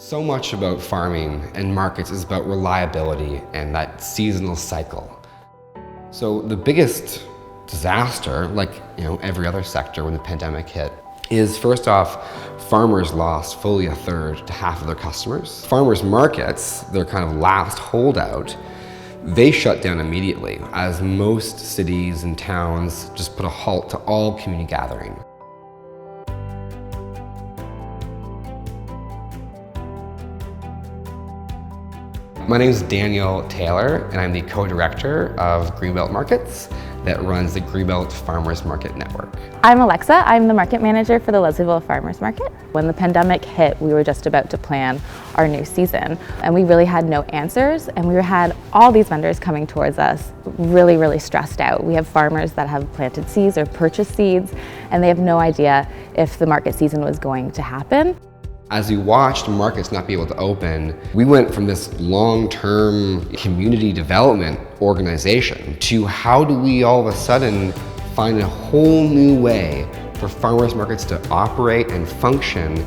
So much about farming and markets is about reliability and that seasonal cycle. So the biggest disaster, like every other sector when the pandemic hit, is first off, farmers lost fully a third to half of their customers. Farmers markets, their kind of last holdout, they shut down immediately as most cities and towns just put a halt to all community gathering. My name is Daniel Taylor, and I'm the co-director of Greenbelt Markets that runs the Greenbelt Farmers Market Network. I'm Alexa. I'm the market manager for the Recipient Farmers Market. When the pandemic hit, we were just about to plan our new season, and we really had no answers, and we had all these vendors coming towards us really stressed out. We have farmers that have planted seeds or purchased seeds, and they have no idea if the market season was going to happen. As we watched markets not be able to open, we went from this long-term community development organization to how do we all of a sudden find a whole new way for farmers markets to operate and function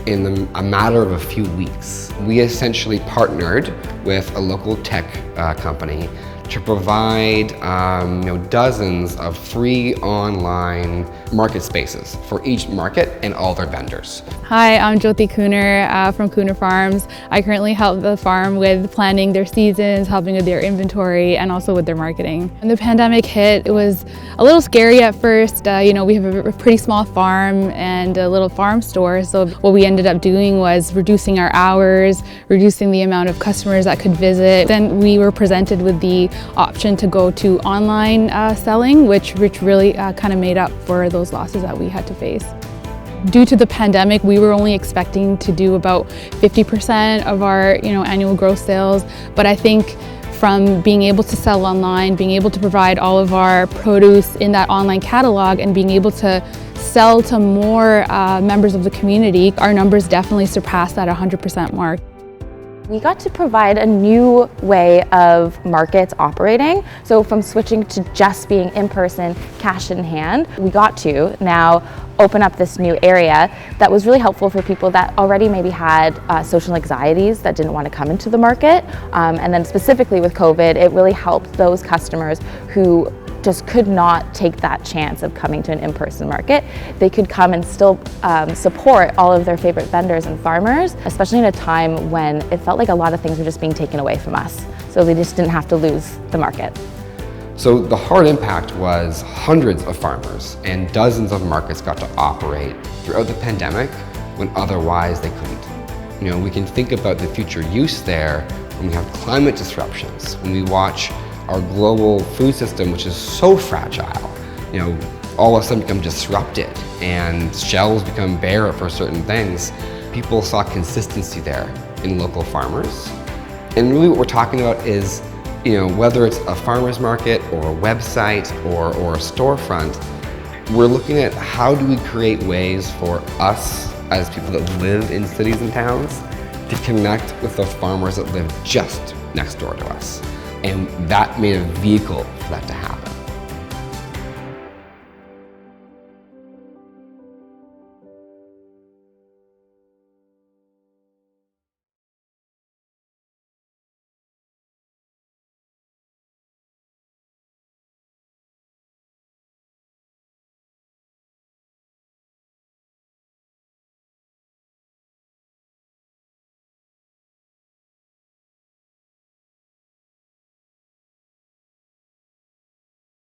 in a matter of a few weeks. We essentially partnered with a local tech company to provide dozens of free online market spaces for each market and all their vendors. Hi, I'm Jyoti Cooner from Cooner Farms. I currently help the farm with planning their seasons, helping with their inventory, and also with their marketing. When the pandemic hit, it was a little scary at first. We have a pretty small farm and a little farm store, so what we ended up doing was reducing our hours, reducing the amount of customers that could visit. Then we were presented with the option to go to online selling, which really kind of made up for those losses that we had to face. Due to the pandemic, we were only expecting to do about 50% of our annual gross sales, but I think from being able to sell online, being able to provide all of our produce in that online catalog, and being able to sell to more members of the community, our numbers definitely surpassed that 100% mark. We got to provide a new way of markets operating. So from switching to just being in person, cash in hand, we got to now open up this new area that was really helpful for people that already maybe had social anxieties that didn't want to come into the market. And then specifically with COVID, it really helped those customers who just could not take that chance of coming to an in-person market. They could come and still support all of their favorite vendors and farmers, especially in a time when it felt like a lot of things were just being taken away from us. So they just didn't have to lose the market. So the hard impact was hundreds of farmers and dozens of markets got to operate throughout the pandemic when otherwise they couldn't. We can think about the future use there when we have climate disruptions, when we watch our global food system, which is so fragile, all of a sudden become disrupted and shelves become bare for certain things. People saw consistency there in local farmers. And really what we're talking about is, whether it's a farmer's market or a website or a storefront, we're looking at how do we create ways for us as people that live in cities and towns to connect with the farmers that live just next door to us. And that made a vehicle for that to happen.